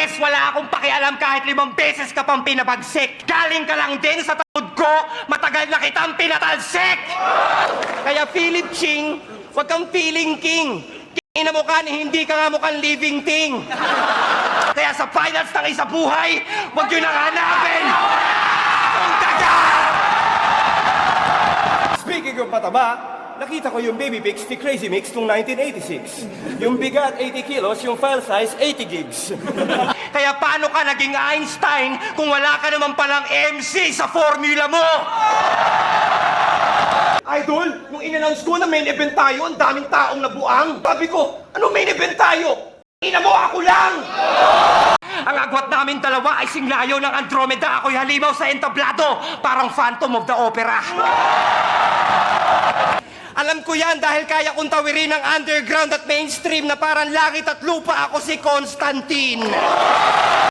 Pwes, wala akong pakialam kahit 5 beses ka pang pinabagsik. Galing ka lang din sa taod ko, matagal na kitang pinatalsik! Kaya Philip Ching, huwag kang feeling king. Ina mo ka ni hindi ka nga mukhang living thing. Kaya sa finals ng isa buhay, huwag yun ang hanapin! Ang daga! Speaking of pataba, nakita ko yung baby pics ni Crazy Mix noong 1986. Yung bigat 80 kilos, yung file size 80 gigs. Kaya paano ka naging Einstein kung wala ka naman palang MC sa formula mo? Idol, nung in-announce ko na main event tayo, ang daming taong nabuang. Sabi ko, ano main event tayo? Ina mo, ako lang! Ang agwat namin dalawa ay singlayo ng Andromeda. Ako'y halimaw sa entablado, parang Phantom of the Opera. Alam ko yan dahil kaya kong tawirin ng underground at mainstream na parang langit at lupa. Ako si Constantine.